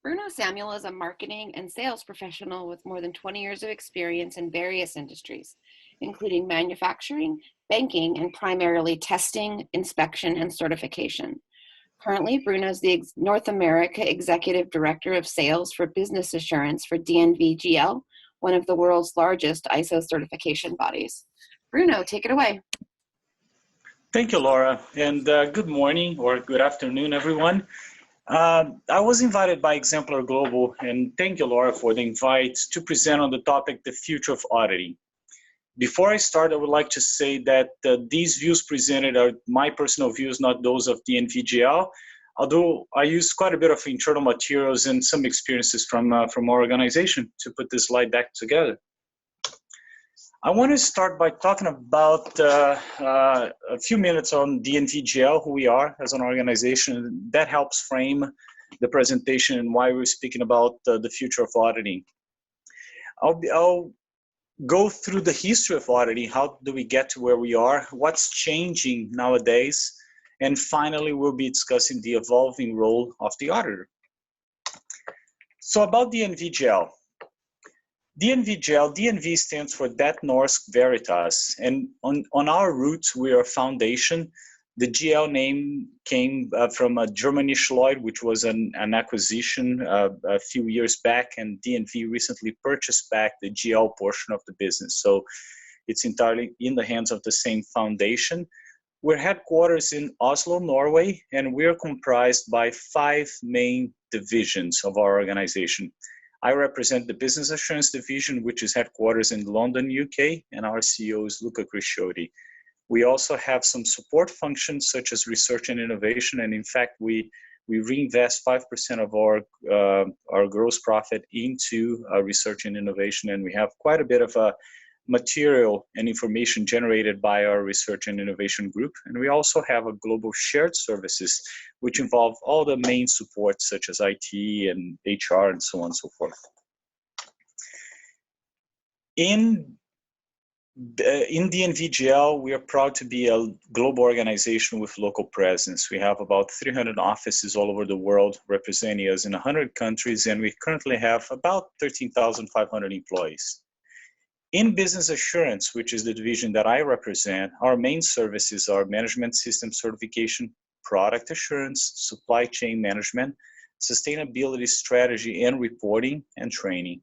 Bruno Samuel is a marketing and sales professional with more than 20 years of experience in various industries, including manufacturing, banking, and primarily testing, inspection, and certification. Currently, Bruno is the North America Executive Director of Sales for Business Assurance for DNV GL, one of the world's largest ISO certification bodies. Bruno, take it away. Thank you, Laura, and good morning or good afternoon, everyone. I was invited by Exemplar Global, and thank you, Laura, for the invite to present on the topic, the future of auditing. Before I start, I would like to say that these views presented are my personal views, not those of DNV GL, although I used quite a bit of internal materials and some experiences from our organization to put this slide deck together. I want to start by talking about a few minutes on DNV GL, who we are as an organization. That helps frame the presentation and why we're speaking about the future of auditing. I'll go through the history of auditing. How do we get to where we are? What's changing nowadays? And finally, we'll be discussing the evolving role of the auditor. So about DNV GL. DNV GL, DNV stands for Det Norsk Veritas, and on our roots, we are a foundation. The GL name came from a Germanish Lloyd, which was an acquisition a few years back, and DNV recently purchased back the GL portion of the business. So it's entirely in the hands of the same foundation. We're headquarters in Oslo, Norway, and we're comprised by 5 main divisions of our organization. I represent the Business Assurance Division, which is headquarters in London, UK, and our CEO is Luca Crisciotti. We also have some support functions such as research and innovation, and in fact, we reinvest 5% of our gross profit into research and innovation, and we have quite a bit of material and information generated by our research and innovation group. And we also have a global shared services, which involve all the main supports such as IT and HR and so on and so forth. In DNV GL, we are proud to be a global organization with local presence. We have about 300 offices all over the world representing us in 100 countries, and we currently have about 13,500 employees. In business assurance, which is the division that I represent, our main services are management system certification, product assurance, supply chain management, sustainability strategy and reporting, and training.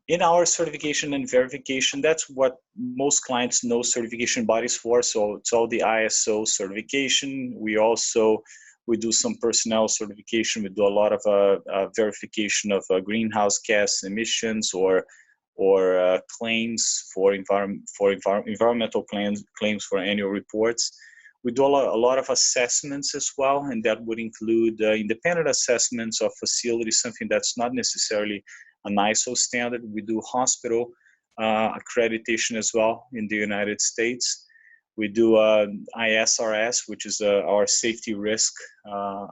In our certification and verification, that's what most clients know certification bodies for. So it's all the ISO certification. We do some personnel certification. We do a lot of verification of greenhouse gas emissions or claims for environmental claims for annual reports. We do a lot of assessments as well, and that would include independent assessments of facilities, something that's not necessarily an ISO standard. We do hospital accreditation as well in the United States. We do ISRS, which is our safety risk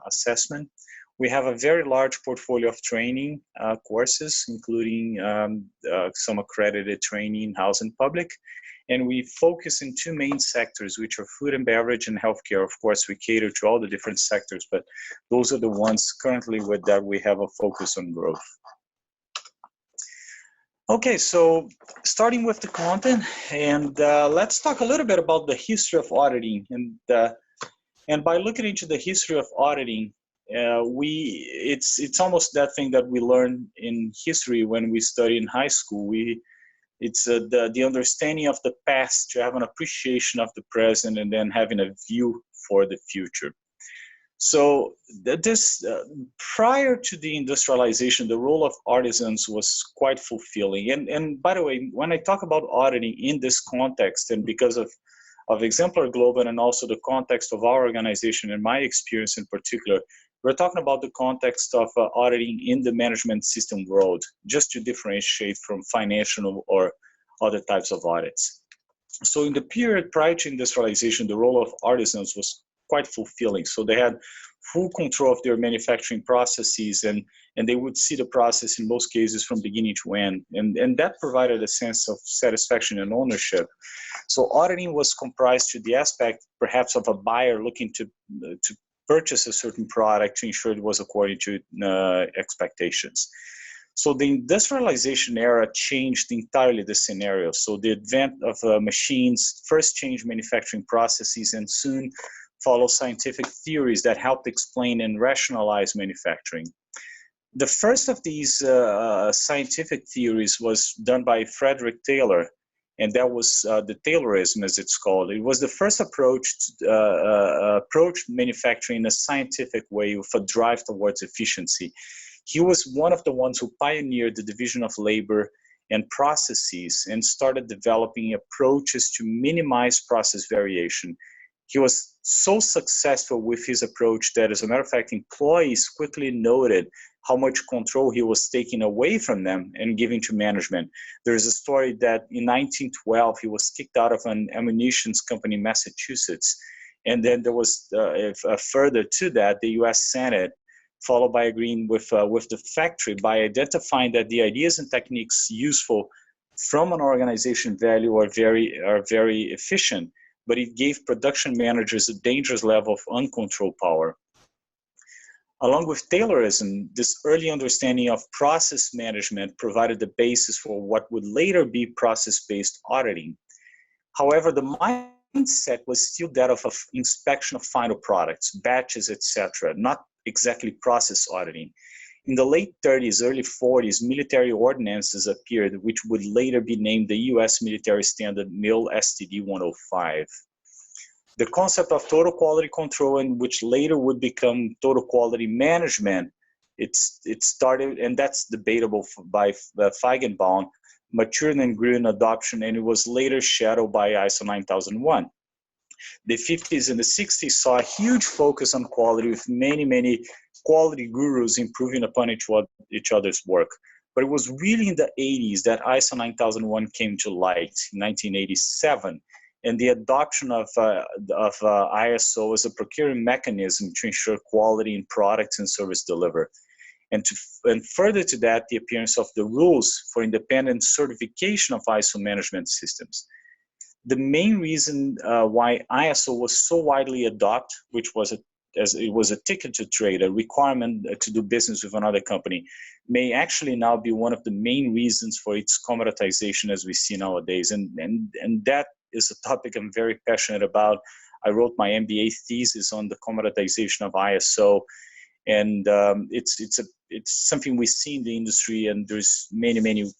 assessment. We have a very large portfolio of training courses, including some accredited training in-house and public. And we focus in 2 main sectors, which are food and beverage and healthcare. Of course, we cater to all the different sectors, but those are the ones currently with that we have a focus on growth. Okay, so starting with the content, and let's talk a little bit about the history of auditing. And by looking into the history of auditing, it's almost that thing that we learn in history when we study in high school. It's the understanding of the past to have an appreciation of the present and then having a view for the future. So prior to the industrialization, the role of artisans was quite fulfilling. And by the way, when I talk about auditing in this context, and because of Exemplar Global and also the context of our organization and my experience in particular, we're talking about the context of auditing in the management system world, just to differentiate from financial or other types of audits. So in the period prior to industrialization, the role of artisans was quite fulfilling. So they had full control of their manufacturing processes, and they would see the process in most cases from beginning to end. And that provided a sense of satisfaction and ownership. So auditing was comprised to the aspect perhaps of a buyer looking to purchase a certain product to ensure it was according to expectations. So the industrialization era changed entirely the scenario. So the advent of machines first changed manufacturing processes and soon followed scientific theories that helped explain and rationalize manufacturing. The first of these scientific theories was done by Frederick Taylor, and that was the Taylorism, as it's called. It was the first approach manufacturing in a scientific way with a drive towards efficiency. He was one of the ones who pioneered the division of labor and processes and started developing approaches to minimize process variation. He was so successful with his approach that, as a matter of fact, employees quickly noted how much control he was taking away from them and giving to management. There's a story that in 1912, he was kicked out of an ammunition company in Massachusetts. And then there was further to that, the US Senate, followed by agreeing with the factory by identifying that the ideas and techniques useful from an organization value are very efficient, but it gave production managers a dangerous level of uncontrolled power. Along with Taylorism, this early understanding of process management provided the basis for what would later be process-based auditing. However, the mindset was still that of inspection of final products, batches, etc., not exactly process auditing. In the late 30s, early 40s, military ordinances appeared, which would later be named the U.S. Military Standard MIL STD 105. The concept of total quality control, and which later would become total quality management, it started, and that's debatable by Feigenbaum, matured and grew in adoption, and it was later shadowed by ISO 9001. The 50s and the 60s saw a huge focus on quality, with many quality gurus improving upon each other's work. But it was really in the 80s that ISO 9001 came to light, in 1987. And the adoption of ISO as a procurement mechanism to ensure quality in products and service delivered. And further to that, the appearance of the rules for independent certification of ISO management systems. The main reason why ISO was so widely adopted, which was as it was a ticket to trade, a requirement to do business with another company, may actually now be one of the main reasons for its commoditization as we see nowadays. And that is a topic I'm very passionate about. I wrote my MBA thesis on the commoditization of ISO, and it's something we see in the industry, and there's many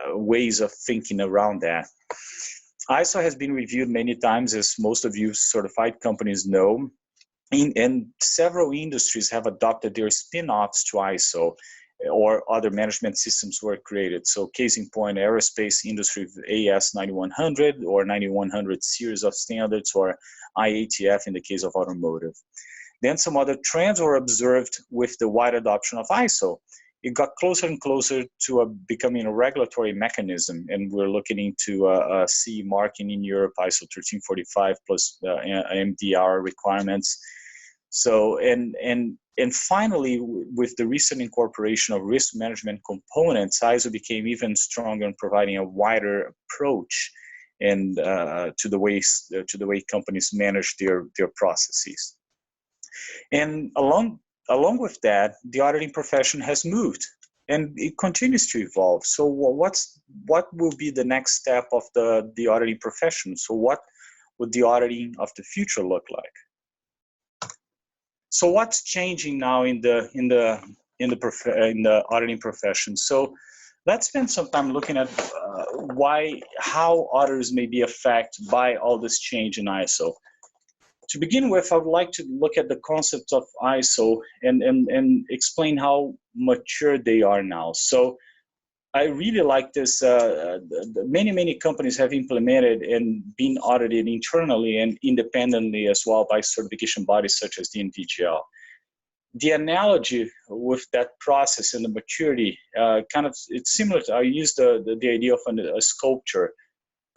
ways of thinking around that. ISO has been reviewed many times, as most of you certified companies know, and several industries have adopted their spin-offs to ISO, or other management systems were created. So case in point, aerospace industry, AS 9100 or 9100 series of standards, or IATF in the case of automotive. Then some other trends were observed with the wide adoption of ISO. It got closer and closer to becoming a regulatory mechanism, and we're looking into CE marking in Europe, ISO 1345 plus MDR requirements. So, and finally, with the recent incorporation of risk management components, ISO became even stronger in providing a wider approach and to the way companies manage their processes. And along with that, the auditing profession has moved, and it continues to evolve. So what will be the next step of the auditing profession? So what would the auditing of the future look like? So what's changing now in the auditing profession? So let's spend some time looking at how auditors may be affected by all this change in ISO. To begin with, I would like to look at the concept of ISO and explain how mature they are now. So I really like this. Many companies have implemented and been audited internally and independently as well by certification bodies such as DNV GL. The analogy with that process and the maturity, it's similar to, I use the idea of a sculpture.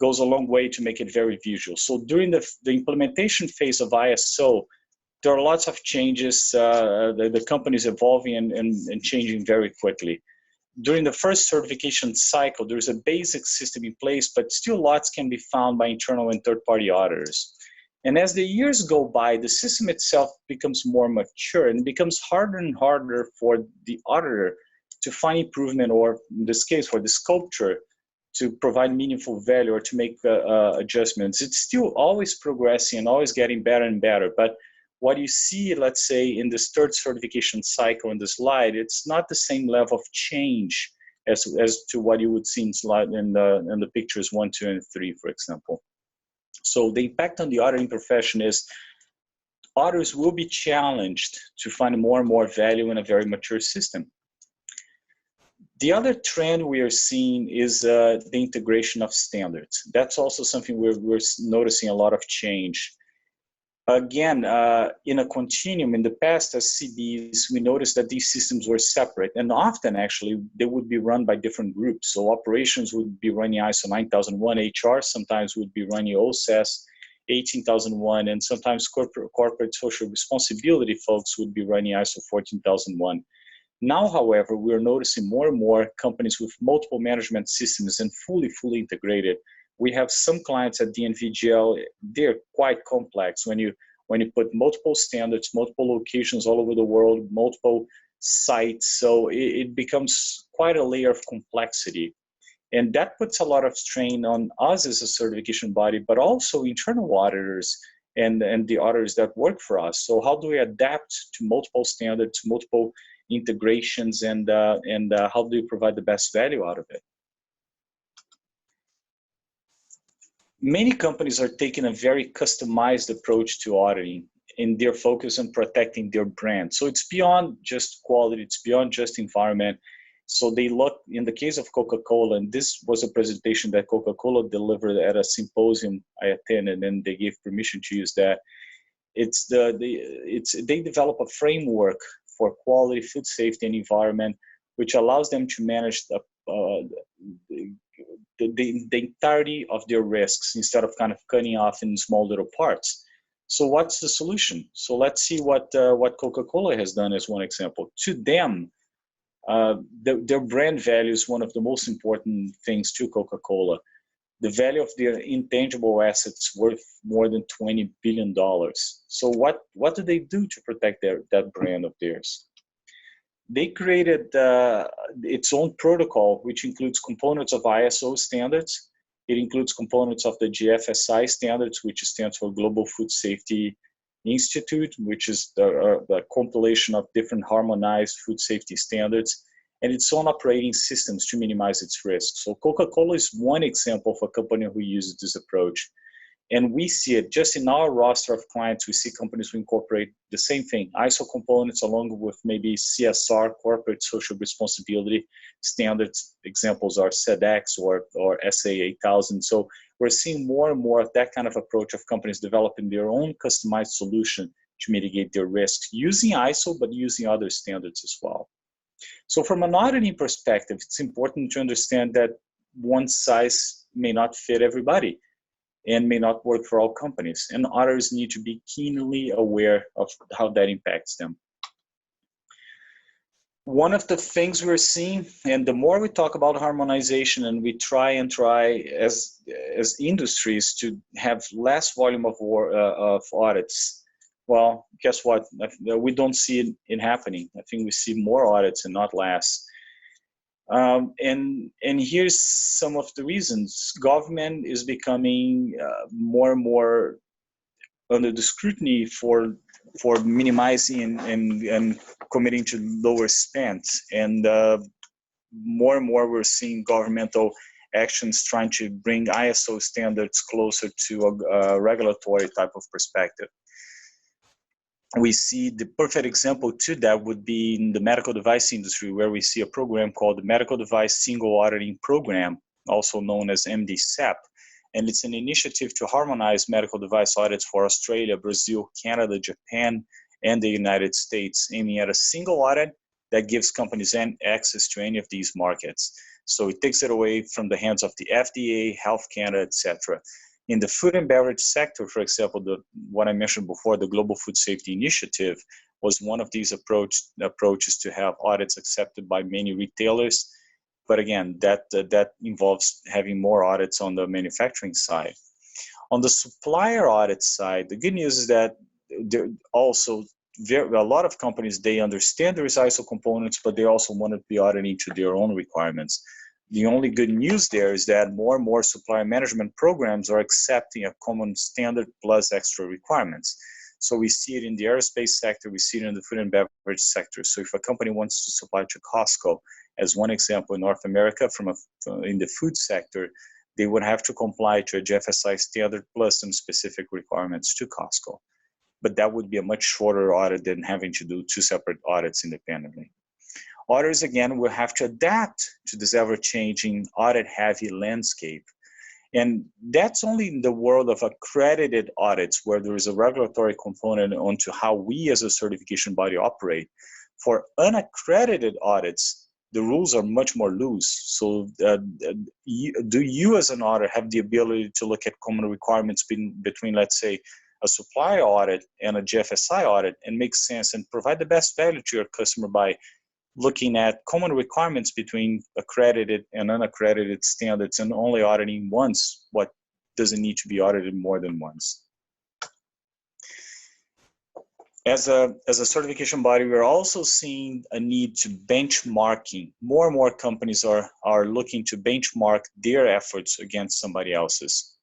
Goes a long way to make it very visual. So during the implementation phase of ISO, there are lots of changes. The company is evolving and changing very quickly. During the first certification cycle, there's a basic system in place, but still lots can be found by internal and third-party auditors. And as the years go by, the system itself becomes more mature and becomes harder and harder for the auditor to find improvement, or in this case, for the sculpture to provide meaningful value or to make adjustments. It's still always progressing and always getting better and better. But what you see, let's say, in this third certification cycle in the slide, it's not the same level of change as to what you would see in the pictures 1, 2, and 3, for example. So the impact on the auditing profession is auditors will be challenged to find more and more value in a very mature system. The other trend we are seeing is the integration of standards. That's also something we're noticing a lot of change. Again, in a continuum, in the past as CBs, we noticed that these systems were separate, and often actually they would be run by different groups. So operations would be running ISO 9001, HR sometimes would be running OSAS 18001, and sometimes corporate social responsibility folks would be running ISO 14001. Now, however, we're noticing more and more companies with multiple management systems and fully integrated. We have some clients at DNV GL, they're quite complex when you put multiple standards, multiple locations all over the world, multiple sites. So it becomes quite a layer of complexity. And that puts a lot of strain on us as a certification body, but also internal auditors and the auditors that work for us. So how do we adapt to multiple standards, multiple integrations, and how do you provide the best value out of it? Many companies are taking a very customized approach to auditing, and they're focused on protecting their brand. So it's beyond just quality, it's beyond just environment. So they look, in the case of Coca-Cola, and this was a presentation that Coca-Cola delivered at a symposium I attended, and they gave permission to use that. They develop a framework for quality, food safety, and environment, which allows them to manage the entirety of their risks instead of kind of cutting off in small little parts. So what's the solution? So let's see what Coca-Cola has done as one example. To them, their brand value is one of the most important things to Coca-Cola. The value of their intangible assets worth more than $20 billion. So what do they do to protect that brand of theirs? They created its own protocol, which includes components of ISO standards. It includes components of the GFSI standards, which stands for Global Food Safety Institute, which is the compilation of different harmonized food safety standards, and its own operating systems to minimize its risk. So Coca-Cola is one example of a company who uses this approach. And we see it just in our roster of clients. We see companies who incorporate the same thing, ISO components, along with maybe CSR, corporate social responsibility standards. Examples are SEDEX or SA 8000. So we're seeing more and more of that kind of approach of companies developing their own customized solution to mitigate their risks using ISO, but using other standards as well. So from an auditing perspective, it's important to understand that one size may not fit everybody and may not work for all companies. And auditors need to be keenly aware of how that impacts them. One of the things we're seeing, and the more we talk about harmonization and we try as industries to have less volume of audits, well, guess what? We don't see it happening. I think we see more audits and not less. And here's some of the reasons. Government is becoming more and more under the scrutiny for minimizing and committing to lower spends. And more we're seeing governmental actions trying to bring ISO standards closer to a regulatory type of perspective. We see the perfect example to that would be in the medical device industry, where we see a program called the Medical Device Single Auditing Program, also known as MDSAP. And it's an initiative to harmonize medical device audits for Australia, Brazil, Canada, Japan, and the United States, aiming at a single audit that gives companies access to any of these markets. So it takes it away from the hands of the FDA, Health Canada, etc. In the food and beverage sector, for example, what I mentioned before, the Global Food Safety Initiative was one of these approaches to have audits accepted by many retailers. But again, that involves having more audits on the manufacturing side. On the supplier audit side, the good news is that there also a lot of companies, they understand there is ISO components, but they also want to be auditing to their own requirements. The only good news there is that more and more supplier management programs are accepting a common standard plus extra requirements. So we see it in the aerospace sector, we see it in the food and beverage sector. So if a company wants to supply to Costco, as one example in North America, in the food sector, they would have to comply to a GFSI standard plus some specific requirements to Costco. But that would be a much shorter audit than having to do two separate audits independently. Auditors, again, will have to adapt to this ever-changing audit-heavy landscape. And that's only in the world of accredited audits, where there is a regulatory component onto how we as a certification body operate. For unaccredited audits, the rules are much more loose. So do you as an auditor have the ability to look at common requirements between, let's say, a supplier audit and a GFSI audit and make sense and provide the best value to your customer by looking at common requirements between accredited and unaccredited standards and only auditing once what doesn't need to be audited more than once. As a certification body, we're also seeing a need to benchmarking. More and more companies are looking to benchmark their efforts against somebody else's.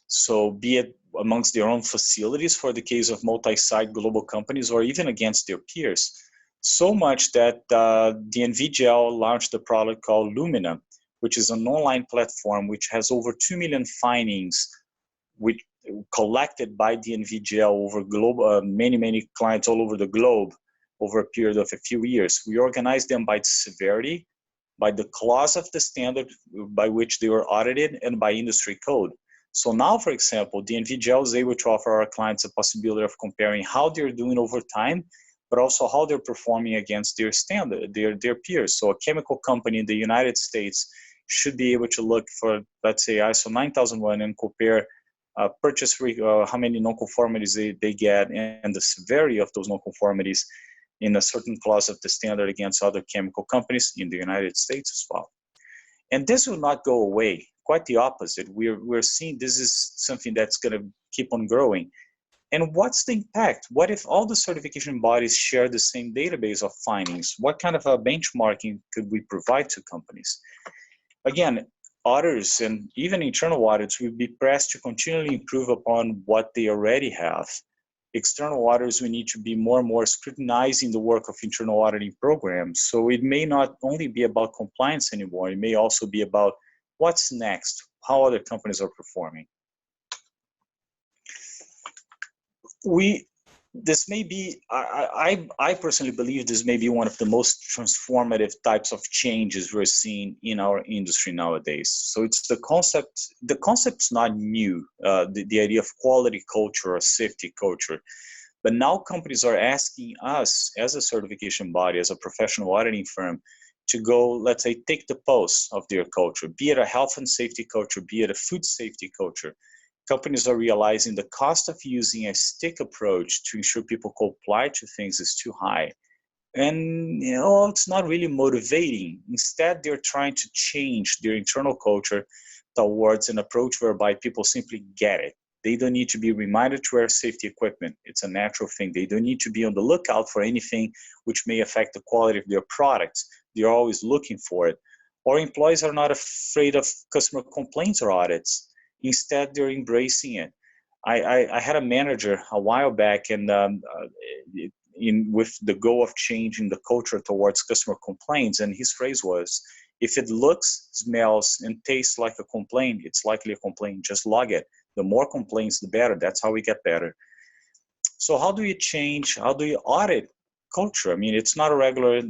So be it amongst their own facilities for the case of multi-site global companies or even against their peers. So much that DNV GL launched a product called Lumina, which is an online platform which has over 2 million findings which collected by DNV GL over global, many clients all over the globe over a period of a few years. We organized them by severity, by the clause of the standard by which they were audited, and by industry code. So now, for example, DNV GL is able to offer our clients a possibility of comparing how they're doing over time, but also how they're performing against their standard, their peers. So a chemical company in the United States should be able to look for, let's say, ISO 9001 and compare how many non-conformities they get and the severity of those non-conformities in a certain clause of the standard against other chemical companies in the United States as well. And this will not go away. Quite the opposite. We're seeing this is something that's going to keep on growing. And what's the impact? What if all the certification bodies share the same database of findings? What kind of a benchmarking could we provide to companies? Again, auditors and even internal audits will be pressed to continually improve upon what they already have. External auditors, we need to be more and more scrutinizing the work of internal auditing programs. So it may not only be about compliance anymore, it may also be about what's next, how other companies are performing. This may be, I personally believe this may be one of the most transformative types of changes we're seeing in our industry nowadays. So it's the concept's not new, the idea of quality culture or safety culture. But now companies are asking us as a certification body, as a professional auditing firm, to go, let's say, take the pulse of their culture, be it a health and safety culture, be it a food safety culture. Companies are realizing the cost of using a stick approach to ensure people comply to things is too high. And it's not really motivating. Instead, they're trying to change their internal culture towards an approach whereby people simply get it. They don't need to be reminded to wear safety equipment. It's a natural thing. They don't need to be on the lookout for anything which may affect the quality of their products. They're always looking for it. Or employees are not afraid of customer complaints or audits. Instead, they're embracing it. I had a manager a while back, and with the goal of changing the culture towards customer complaints, and his phrase was, if it looks, smells, and tastes like a complaint, it's likely a complaint. Just log it. The more complaints, the better. That's how we get better. So how do you audit culture? I mean, it's not a regular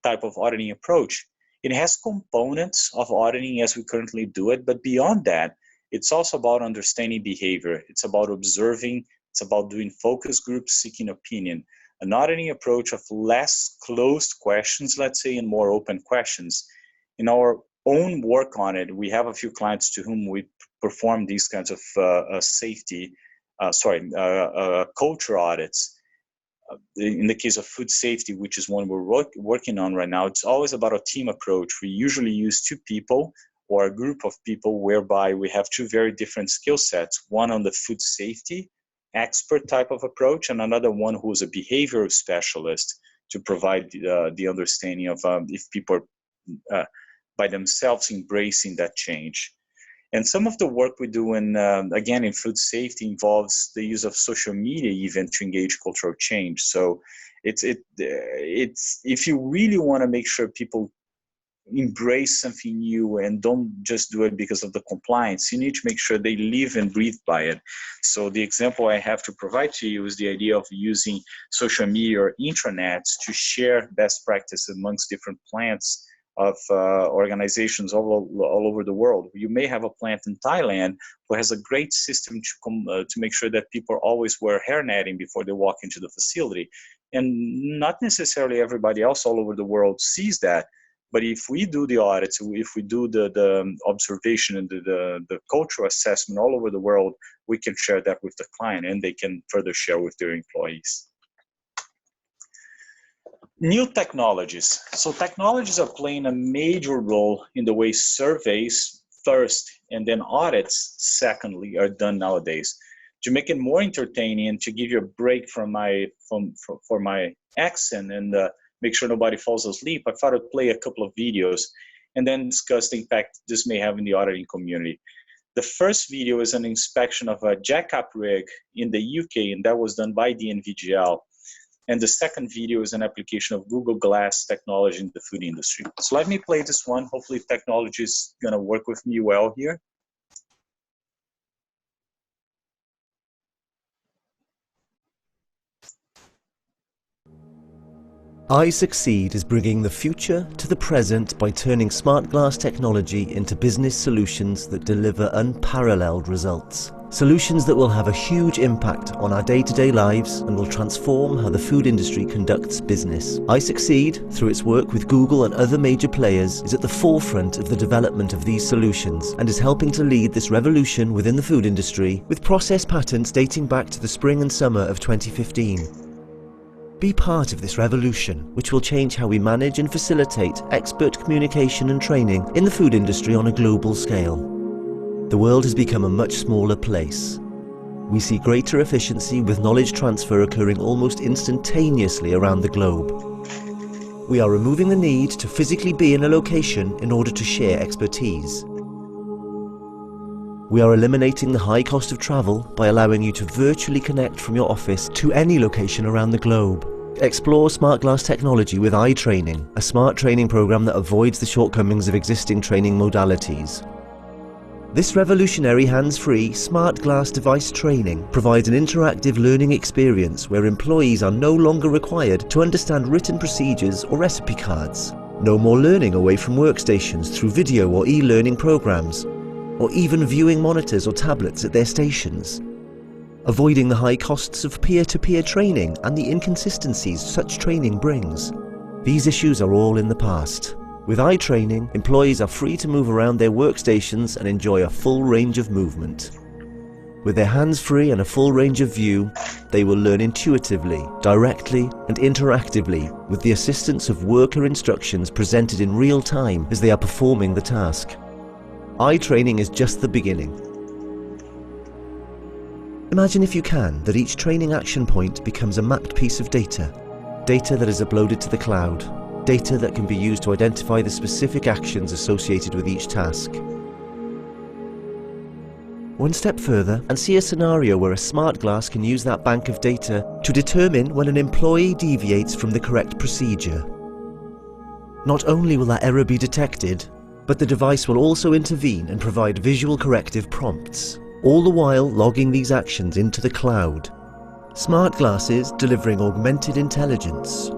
type of auditing approach. It has components of auditing as we currently do it, but beyond that, it's also about understanding behavior. It's about observing. It's about doing focus groups, seeking opinion. An auditing approach of less closed questions, let's say, and more open questions. In our own work on it, we have a few clients to whom we perform these kinds of culture audits. In the case of food safety, which is one we're working on right now, it's always about a team approach. We usually use two people, or a group of people whereby we have two very different skill sets, one on the food safety expert type of approach and another one who's a behavioral specialist to provide the understanding of if people are by themselves embracing that change. And some of the work we do in, again, in food safety involves the use of social media even to engage cultural change. So it's if you really want to make sure people embrace something new and don't just do it because of the compliance, you need to make sure they live and breathe by it. So the example I have to provide to you is the idea of using social media or intranets to share best practice amongst different plants of organizations all over the world. You may have a plant in Thailand who has a great system to make sure that people always wear hairnetting before they walk into the facility. And not necessarily everybody else all over the world sees that. But if we do the audits, if we do the observation and the cultural assessment all over the world, we can share that with the client and they can further share with their employees. New technologies. So technologies are playing a major role in the way surveys first and then audits secondly are done nowadays. To make it more entertaining and to give you a break from my accent and make sure nobody falls asleep, I thought I'd play a couple of videos and then discuss the impact this may have in the auditing community. The first video is an inspection of a jackup rig in the UK, and that was done by DNV GL. And the second video is an application of Google Glass technology in the food industry. So let me play this one. Hopefully technology is going to work with me well here. iSucceed is bringing the future to the present by turning smart glass technology into business solutions that deliver unparalleled results. Solutions that will have a huge impact on our day-to-day lives and will transform how the food industry conducts business. iSucceed, through its work with Google and other major players, is at the forefront of the development of these solutions and is helping to lead this revolution within the food industry with process patents dating back to the spring and summer of 2015. Be part of this revolution, which will change how we manage and facilitate expert communication and training in the food industry on a global scale. The world has become a much smaller place. We see greater efficiency with knowledge transfer occurring almost instantaneously around the globe. We are removing the need to physically be in a location in order to share expertise. We are eliminating the high cost of travel by allowing you to virtually connect from your office to any location around the globe. Explore smart glass technology with iTraining, a smart training program that avoids the shortcomings of existing training modalities. This revolutionary hands-free smart glass device training provides an interactive learning experience where employees are no longer required to understand written procedures or recipe cards. No more learning away from workstations through video or e-learning programs, or even viewing monitors or tablets at their stations. Avoiding the high costs of peer-to-peer training and the inconsistencies such training brings. These issues are all in the past. With iTraining, employees are free to move around their workstations and enjoy a full range of movement. With their hands free and a full range of view, they will learn intuitively, directly and interactively with the assistance of worker instructions presented in real time as they are performing the task. iTraining is just the beginning. Imagine, if you can, that each training action point becomes a mapped piece of data. Data that is uploaded to the cloud. Data that can be used to identify the specific actions associated with each task. One step further and see a scenario where a smart glass can use that bank of data to determine when an employee deviates from the correct procedure. Not only will that error be detected, but the device will also intervene and provide visual corrective prompts, all the while logging these actions into the cloud. Smart glasses delivering augmented intelligence.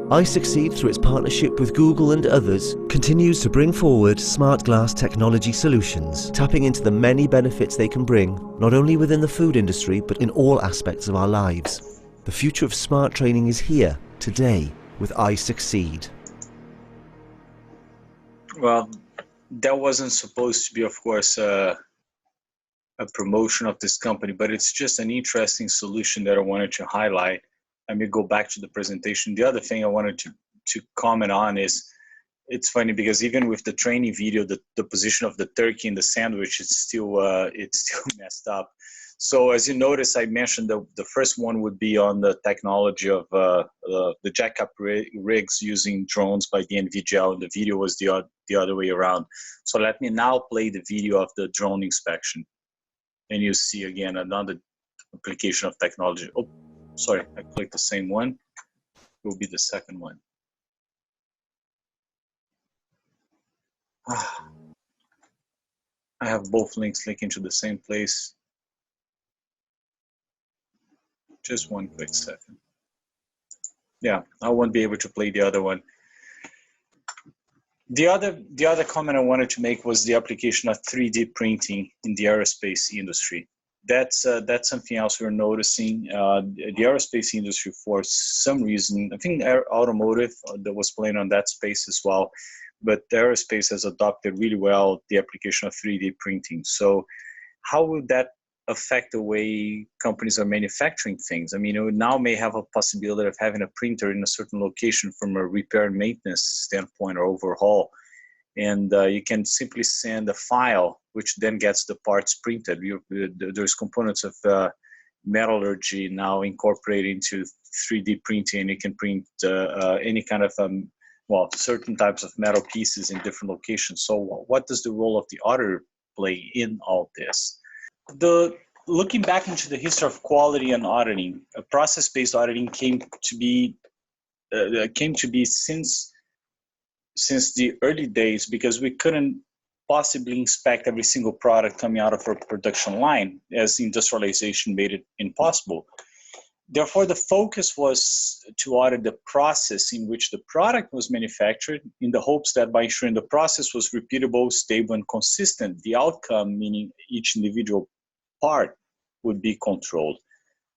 iSucceed, through its partnership with Google and others, continues to bring forward smart glass technology solutions, tapping into the many benefits they can bring, not only within the food industry, but in all aspects of our lives. The future of smart training is here, today, with iSucceed. Well, that wasn't supposed to be, of course, a promotion of this company, but it's just an interesting solution that I wanted to highlight. Let me go back to the presentation. The other thing I wanted to comment on is it's funny because even with the training video, the position of the turkey in the sandwich, it's still messed up. So as you notice, I mentioned the first one would be on the technology of the jackup rigs using drones by DNV GL, and the video was the other way around. So let me now play the video of the drone inspection, and you see again another application of technology. Oh, sorry, I clicked the same one. It will be the second one. I have both links linking to the same place. Just one quick second. Yeah, I won't be able to play the other one. The other comment I wanted to make was the application of 3D printing in the aerospace industry. That's something else we're noticing. The aerospace industry, for some reason, I think automotive that was playing on that space as well, but aerospace has adopted really well the application of 3D printing. So how will that affect the way companies are manufacturing things? I mean, you now may have a possibility of having a printer in a certain location from a repair and maintenance standpoint or overhaul. And you can simply send a file, which then gets the parts printed. There's components of metallurgy now incorporated into 3D printing. You can print any kind of, certain types of metal pieces in different locations. So what does the role of the auditor play in all this? Looking back into the history of quality and auditing, process-based auditing came to be since the early days, because we couldn't possibly inspect every single product coming out of our production line, as industrialization made it impossible. Therefore, the focus was to audit the process in which the product was manufactured, in the hopes that by ensuring the process was repeatable, stable, and consistent, the outcome, meaning each individual part, would be controlled.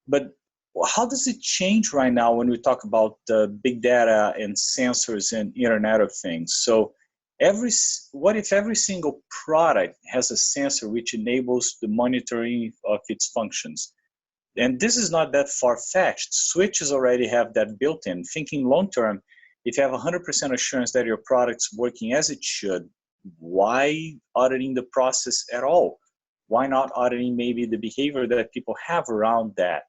But how does it change right now when we talk about big data and sensors and Internet of Things? So what if every single product has a sensor which enables the monitoring of its functions? And this is not that far-fetched. Switches already have that built in. Thinking long-term, if you have 100% assurance that your product's working as it should, why auditing the process at all? Why not auditing maybe the behavior that people have around that?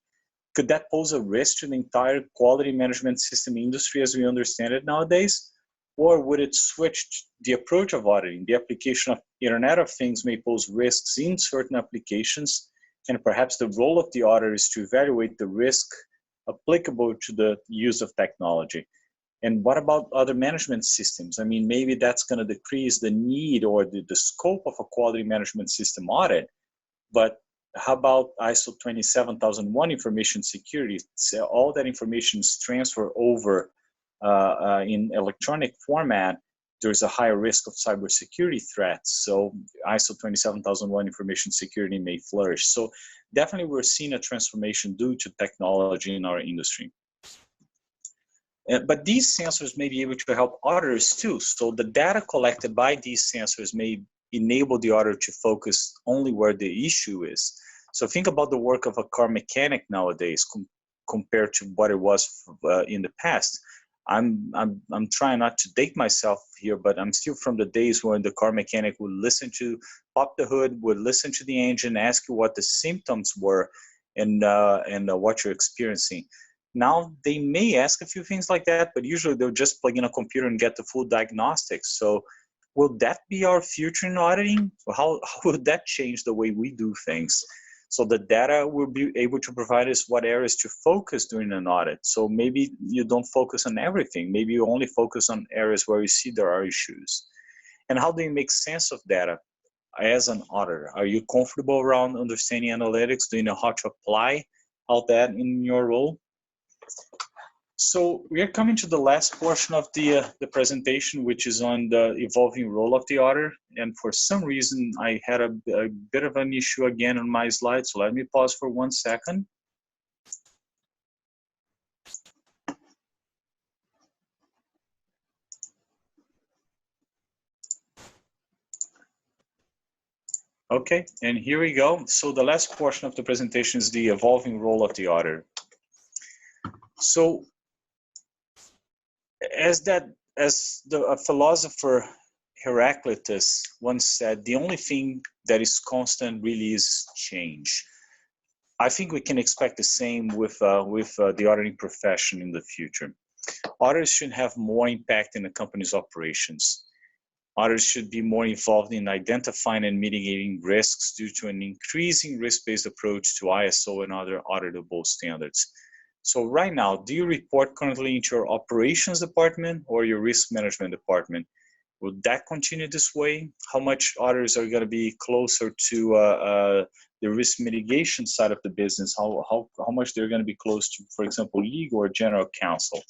Could that pose a risk to the entire quality management system industry as we understand it nowadays? Or would it switch the approach of auditing? The application of Internet of Things may pose risks in certain applications, and perhaps the role of the auditor is to evaluate the risk applicable to the use of technology. And what about other management systems? I mean, maybe that's going to decrease the need or the scope of a quality management system audit. But how about ISO 27001 information security? So all that information is transferred over in electronic format. There's a higher risk of cybersecurity threats. So ISO 27001 information security may flourish. So definitely we're seeing a transformation due to technology in our industry. But these sensors may be able to help auditors too. So the data collected by these sensors may enable the auditor to focus only where the issue is. So think about the work of a car mechanic nowadays compared to what it was in the past. I'm trying not to date myself here, but I'm still from the days when the car mechanic would pop the hood, would listen to the engine, ask you what the symptoms were, and what you're experiencing. Now they may ask a few things like that, but usually they'll just plug in a computer and get the full diagnostics. So will that be our future in auditing? How would that change the way we do things? So the data will be able to provide us what areas to focus during an audit. So maybe you don't focus on everything. Maybe you only focus on areas where you see there are issues. And how do you make sense of data as an auditor? Are you comfortable around understanding analytics? Do you know how to apply all that in your role? So we are coming to the last portion of the presentation, which is on the evolving role of the auditor. And for some reason, I had a bit of an issue again on my slide. So let me pause for 1 second. Okay, and here we go. So the last portion of the presentation is the evolving role of the auditor. So as that as a philosopher Heraclitus once said, the only thing that is constant really is change. I think we can expect the same with the auditing profession in the future. Auditors should have more impact in the company's operations. Auditors should be more involved in identifying and mitigating risks due to an increasing risk-based approach to ISO and other auditable standards. So right now, do you report currently into your operations department or your risk management department? Will that continue this way? How much auditors are going to be closer to the risk mitigation side of the business? How much they're going to be close to, for example, legal or general counsel?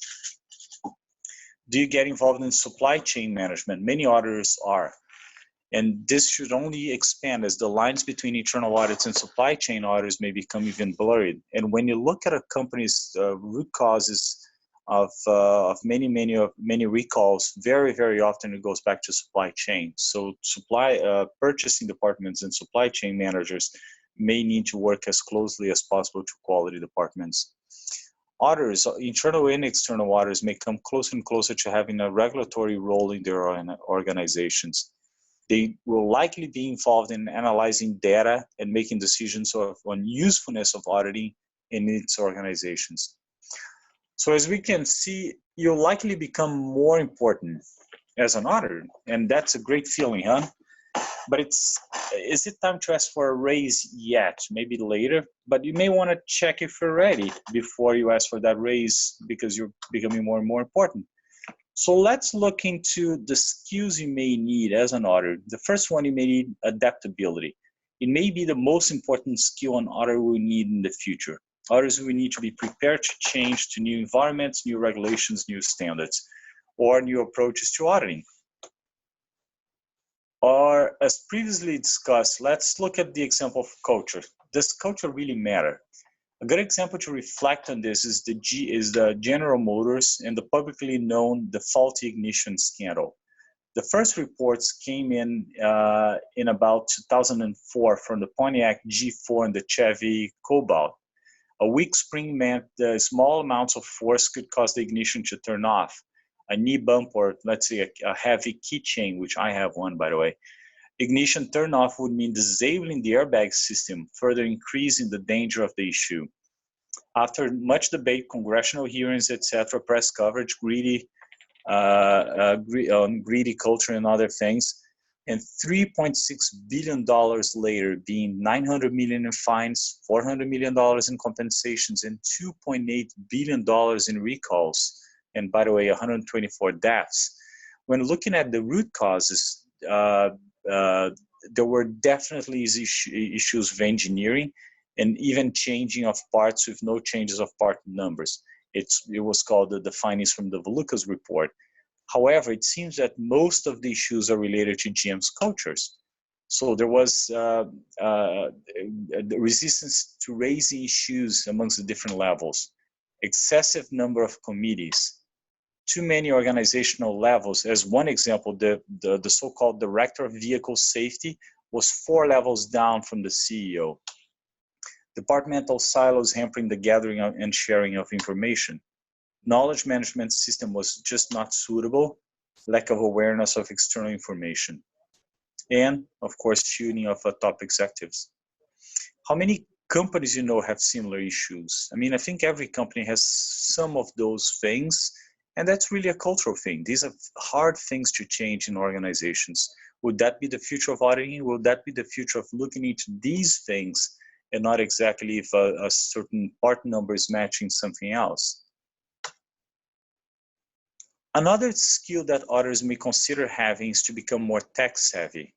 Do you get involved in supply chain management? Many auditors are. And this should only expand as the lines between internal audits and supply chain auditors may become even blurred. And when you look at a company's root causes of many recalls, very often it goes back to supply chain. So purchasing departments and supply chain managers may need to work as closely as possible to quality departments. Auditors, internal and external auditors, may come closer and closer to having a regulatory role in their organizations. They will likely be involved in analyzing data and making decisions on usefulness of auditing in its organizations. So as we can see, you'll likely become more important as an auditor, and that's a great feeling, huh? But is it time to ask for a raise yet? Maybe later, but you may want to check if you're ready before you ask for that raise because you're becoming more and more important. So let's look into the skills you may need as an auditor. The first one, you may need adaptability. It may be the most important skill an auditor will need in the future. Auditors will need to be prepared to change to new environments, new regulations, new standards, or new approaches to auditing. Or as previously discussed, let's look at the example of culture. Does culture really matter? A good example to reflect on this is the General Motors and the publicly known the faulty ignition scandal. The first reports came in about 2004 from the Pontiac G4 and the Chevy Cobalt. A weak spring meant that small amounts of force could cause the ignition to turn off. A knee bump, or let's say a heavy keychain, which I have one, by the way, ignition turn off would mean disabling the airbag system, further increasing the danger of the issue. After much debate, congressional hearings, etc., press coverage, greedy culture and other things, and $3.6 billion later, being $900 million in fines, $400 million in compensations, and $2.8 billion in recalls, and by the way, 124 deaths. When looking at the root causes, there were definitely issues of engineering and even changing of parts with no changes of part numbers. It was called the findings from the Volucas report. However, it seems that most of the issues are related to GM's cultures. So there was the resistance to raising issues amongst the different levels, excessive number of committees, too many organizational levels. As one example, the so-called director of vehicle safety was 4 levels down from the CEO. Departmental silos hampering the gathering and sharing of information. Knowledge management system was just not suitable, lack of awareness of external information, and of course, shooting of top executives. How many companies you know have similar issues? I mean, I think every company has some of those things, and that's really a cultural thing. These are hard things to change in organizations. Would that be the future of auditing? Will that be the future of looking into these things and not exactly if a certain part number is matching something else? Another skill that auditors may consider having is to become more tech savvy.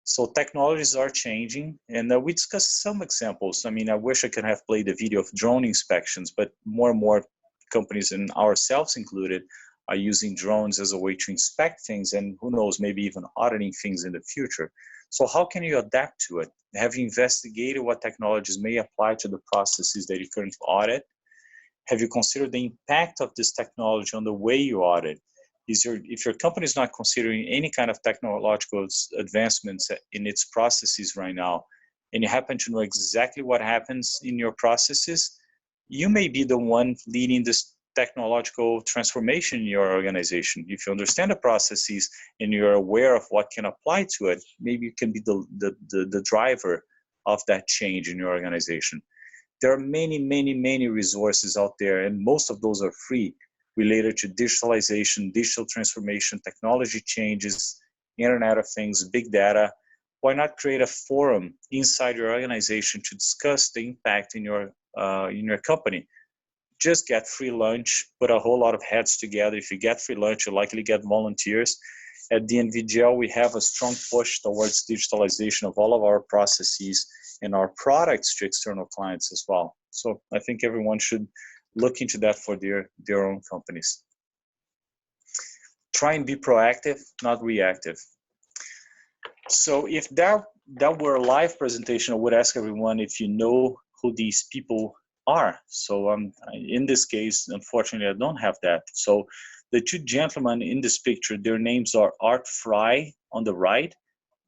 So technologies are changing, and we discussed some examples. I mean, I wish I could have played a video of drone inspections, but more and more companies, and ourselves included, are using drones as a way to inspect things, and who knows, maybe even auditing things in the future. So how can you adapt to it? Have you investigated what technologies may apply to the processes that you currently audit? Have you considered the impact of this technology on the way you audit? If your company is not considering any kind of technological advancements in its processes right now, and you happen to know exactly what happens in your processes, you may be the one leading this technological transformation in your organization. If you understand the processes and you're aware of what can apply to it, maybe you can be the driver of that change in your organization. There are many resources out there, and most of those are free, related to digitalization, digital transformation, technology changes, Internet of Things, big data. Why not create a forum inside your organization to discuss the impact in your company? Just get free lunch, put a whole lot of heads together. If you get free lunch, you likely get volunteers. At DNV GL, we have a strong push towards digitalization of all of our processes and our products to external clients as well. So I think everyone should look into that for their own companies. Try and be proactive, not reactive. So if that were a live presentation, I would ask everyone if you know who these people are. So in this case, unfortunately, I don't have that. So the two gentlemen in this picture, their names are Art Fry on the right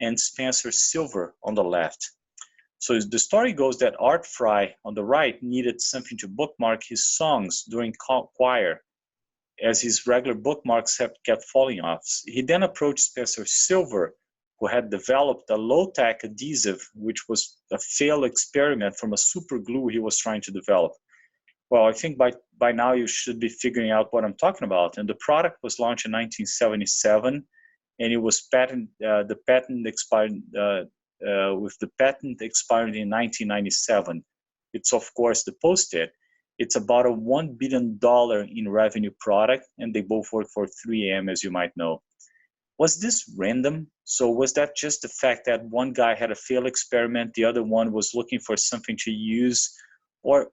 and Spencer Silver on the left. So the story goes that Art Fry on the right needed something to bookmark his songs during choir, as his regular bookmarks kept falling off. He then approached Spencer Silver, who had developed a low-tech adhesive, which was a failed experiment from a super glue he was trying to develop. Well, I think by now you should be figuring out what I'm talking about. And the product was launched in 1977, and it was the patent expired with the patent expired in 1997. It's of course the Post-it. It's about a $1 billion in revenue product, and they both work for 3M, as you might know. Was this random? So was that just the fact that one guy had a failed experiment, the other one was looking for something to use? Or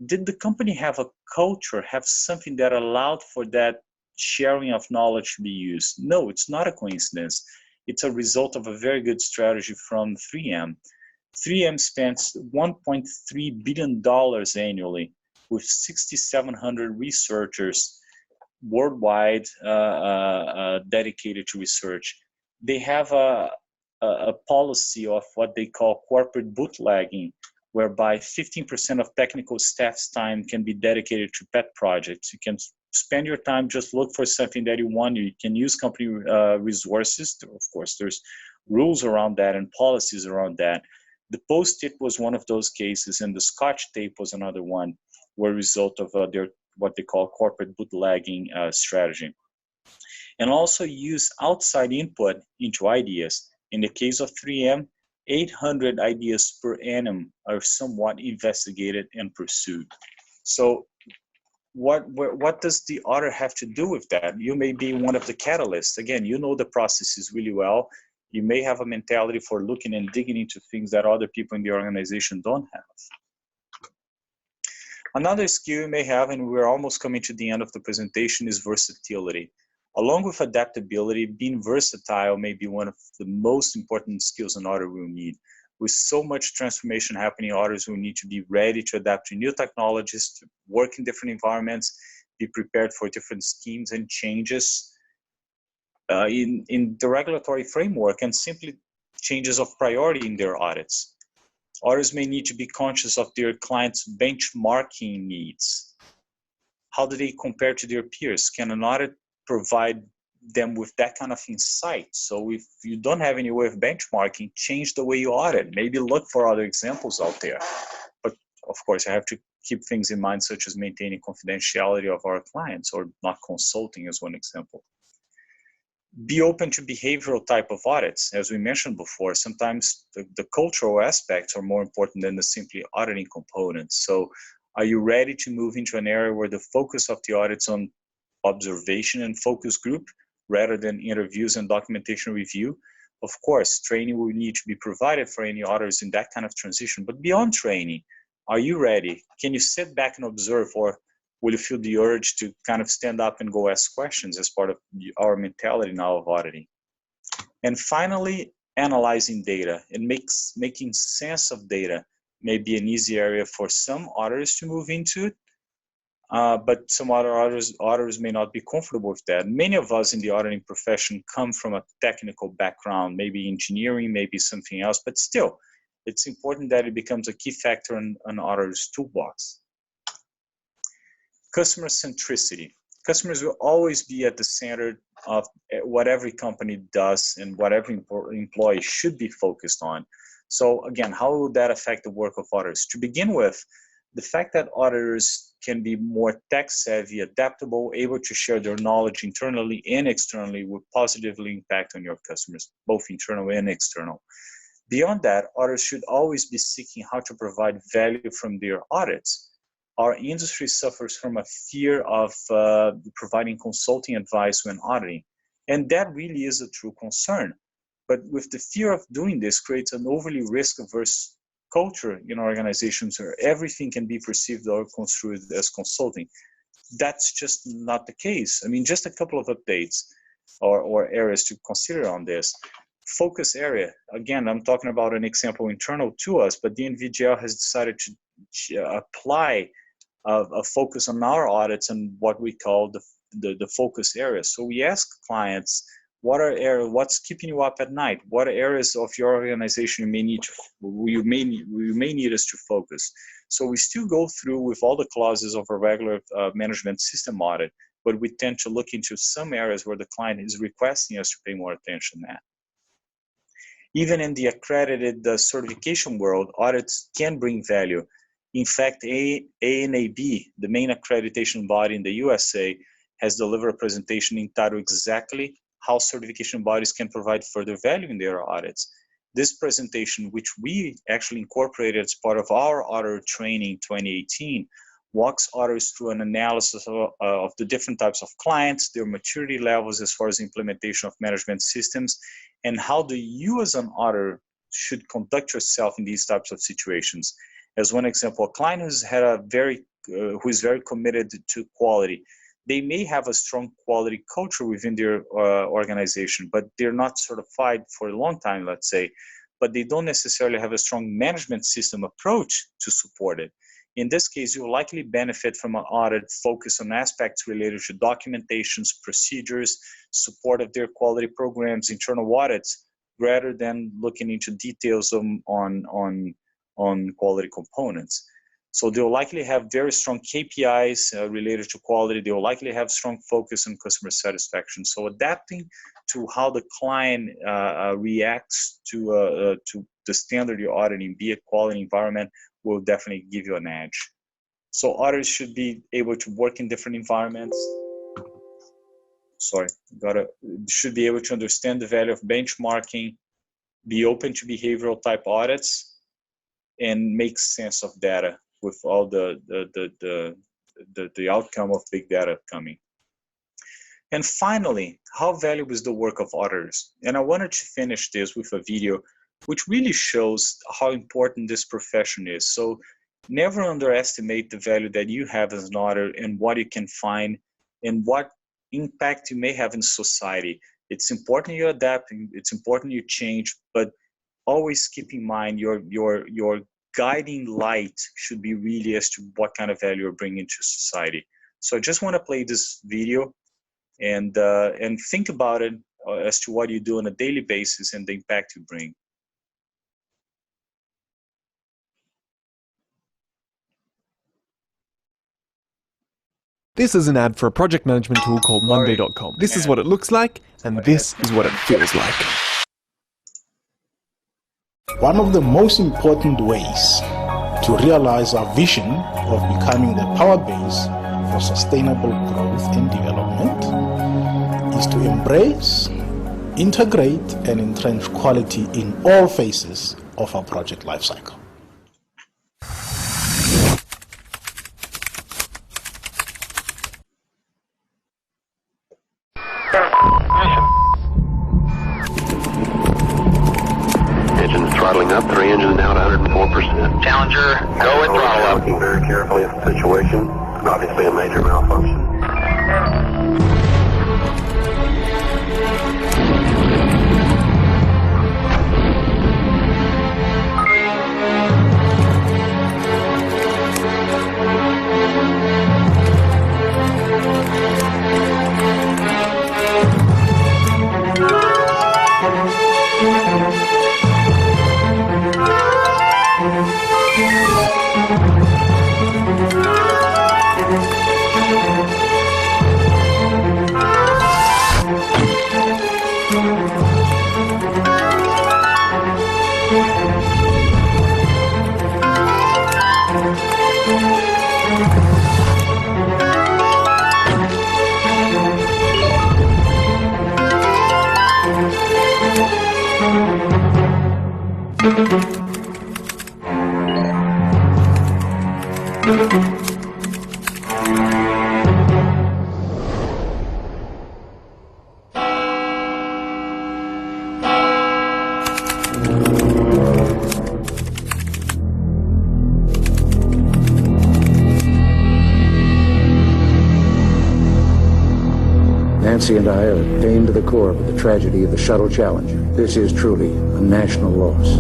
did the company have a culture, have something that allowed for that sharing of knowledge to be used? No, it's not a coincidence. It's a result of a very good strategy from 3M. 3M spends $1.3 billion annually with 6,700 researchers worldwide dedicated to research. They have a policy of what they call corporate bootlegging, whereby 15% of technical staff's time can be dedicated to pet projects. You can spend your time, just look for something that you want. You can use company resources. Of course, there's rules around that and policies around that. The Post-it was one of those cases, and the Scotch tape was another one, were a result of their what they call corporate bootlegging strategy. And also use outside input into ideas. In the case of 3M, 800 ideas per annum are somewhat investigated and pursued. So what does the auditor have to do with that? You may be one of the catalysts. Again, you know the processes really well. You may have a mentality for looking and digging into things that other people in the organization don't have. Another skill you may have, and we're almost coming to the end of the presentation, is versatility. Along with adaptability, being versatile may be one of the most important skills an auditor will need. With so much transformation happening, auditors will need to be ready to adapt to new technologies, to work in different environments, be prepared for different schemes and changes in the regulatory framework, and simply changes of priority in their audits. Auditors may need to be conscious of their clients' benchmarking needs. How do they compare to their peers? Can an audit provide them with that kind of insight? So if you don't have any way of benchmarking, change the way you audit. Maybe look for other examples out there. But of course, I have to keep things in mind, such as maintaining confidentiality of our clients or not consulting as one example. Be open to behavioral type of audits. As we mentioned before, sometimes the cultural aspects are more important than the simply auditing components. So are you ready to move into an area where the focus of the audit's on observation and focus group rather than interviews and documentation review? Of course, training will need to be provided for any auditors in that kind of transition. But beyond training, are you ready? Can you sit back and observe, or will you feel the urge to kind of stand up and go ask questions as part of our mentality now of auditing? And finally, analyzing data and making sense of data may be an easy area for some auditors to move into, but some other auditors may not be comfortable with that. Many of us in the auditing profession come from a technical background, maybe engineering, maybe something else, but still, it's important that it becomes a key factor in an auditor's toolbox. Customer centricity. Customers will always be at the center of what every company does and what every employee should be focused on. So again, how will that affect the work of auditors? To begin with, the fact that auditors can be more tech savvy, adaptable, able to share their knowledge internally and externally will positively impact on your customers, both internal and external. Beyond that, auditors should always be seeking how to provide value from their audits. Our industry suffers from a fear of providing consulting advice when auditing, and that really is a true concern. But with the fear of doing this creates an overly risk-averse culture in organizations where everything can be perceived or construed as consulting. That's just not the case. I mean, just a couple of updates or areas to consider on this. Focus area, again, I'm talking about an example internal to us, but DNV GL has decided to apply a focus on our audits and what we call the focus areas. So we ask clients, what's keeping you up at night? What areas of your organization you may need us to focus? So we still go through with all the clauses of a regular management system audit, but we tend to look into some areas where the client is requesting us to pay more attention at. Even in the accredited certification world, audits can bring value. In fact, ANAB, the main accreditation body in the USA, has delivered a presentation entitled exactly how certification bodies can provide further value in their audits. This presentation, which we actually incorporated as part of our auditor training 2018, walks auditors through an analysis of the different types of clients, their maturity levels as far as implementation of management systems, and how you as an auditor should conduct yourself in these types of situations. As one example, a client who is very committed to quality, they may have a strong quality culture within their organization, but they're not certified for a long time, let's say, but they don't necessarily have a strong management system approach to support it. In this case, you'll likely benefit from an audit focused on aspects related to documentations, procedures, support of their quality programs, internal audits, rather than looking into details on quality components. So they'll likely have very strong KPIs related to quality. They'll likely have strong focus on customer satisfaction. So adapting to how the client reacts to the standard you're auditing, be it quality environment, will definitely give you an edge. So auditors should be able to work in different environments. Should be able to understand the value of benchmarking, be open to behavioral type audits, and make sense of data with all the outcome of big data coming. And finally, how valuable is the work of auditors? And I wanted to finish this with a video which really shows how important this profession is. So never underestimate the value that you have as an auditor and what you can find and what impact you may have in society. It's important you adapt, it's important you change, but always keep in mind your guiding light should be really as to what kind of value you're bringing to society. So I just want to play this video and think about it as to what you do on a daily basis and the impact you bring. This is an ad for a project management tool called Monday.com. This is what it looks like, and this is what it feels like. One of the most important ways to realize our vision of becoming the power base for sustainable growth and development is to embrace, integrate, and entrench quality in all phases of our project lifecycle. Engines throttling up, 3 engines now at 104%. Challenger, go and throttle up. Looking very carefully at the situation. Obviously a major malfunction. Nancy and I are pained to the core with the tragedy of the Shuttle Challenger. This is truly a national loss.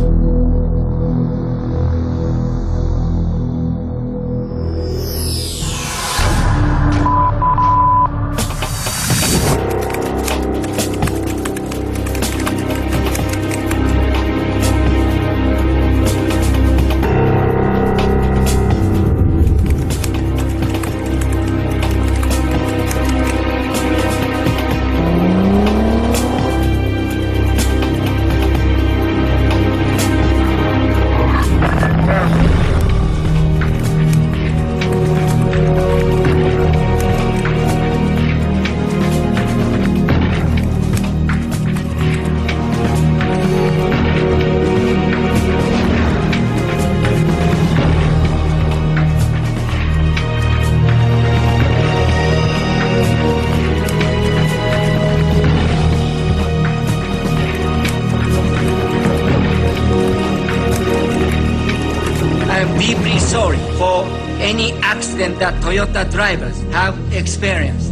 Deeply sorry for any accident that Toyota drivers have experienced.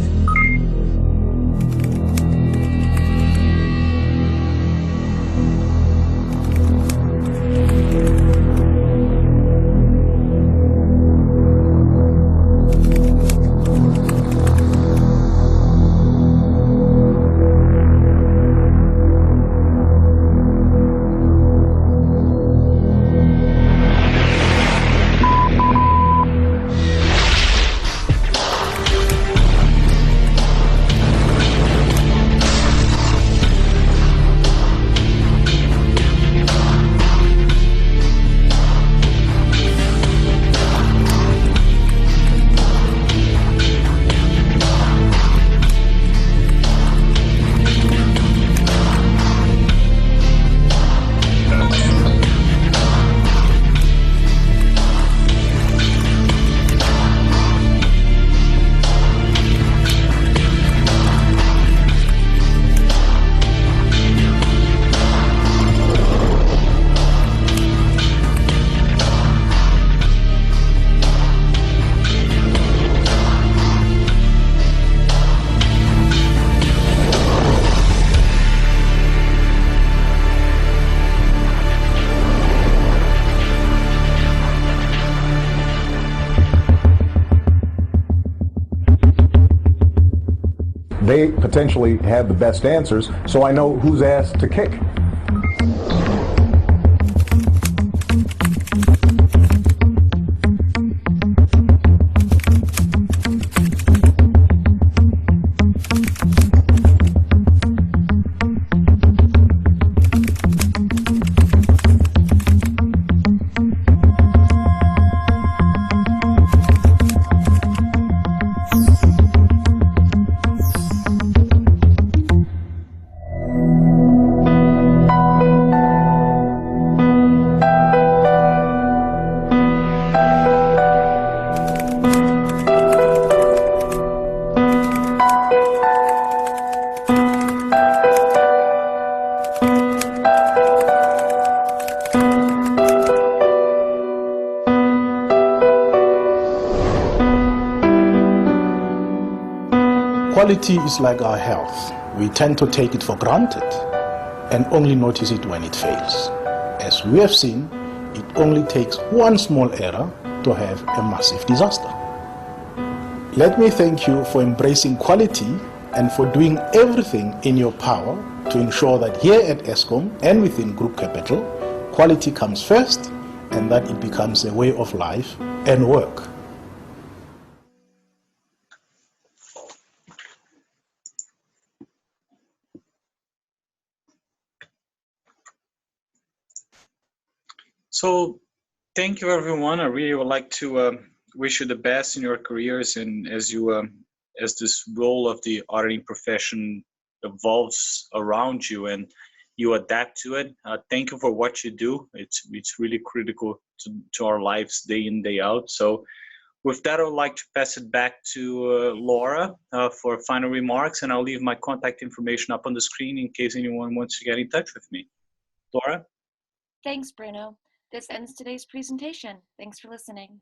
They potentially have the best answers, so I know whose ass to kick. Quality is like our health. We tend to take it for granted and only notice it when it fails. As we have seen, it only takes one small error to have a massive disaster. Let me thank you for embracing quality and for doing everything in your power to ensure that here at Eskom and within Group Capital, quality comes first and that it becomes a way of life and work. So thank you, everyone. I really would like to wish you the best in your careers, and as you as this role of the auditing profession evolves around you, and you adapt to it. Thank you for what you do. It's really critical to our lives day in, day out. So with that, I would like to pass it back to Laura for final remarks, and I'll leave my contact information up on the screen in case anyone wants to get in touch with me. Laura? Thanks, Bruno. This ends today's presentation. Thanks for listening.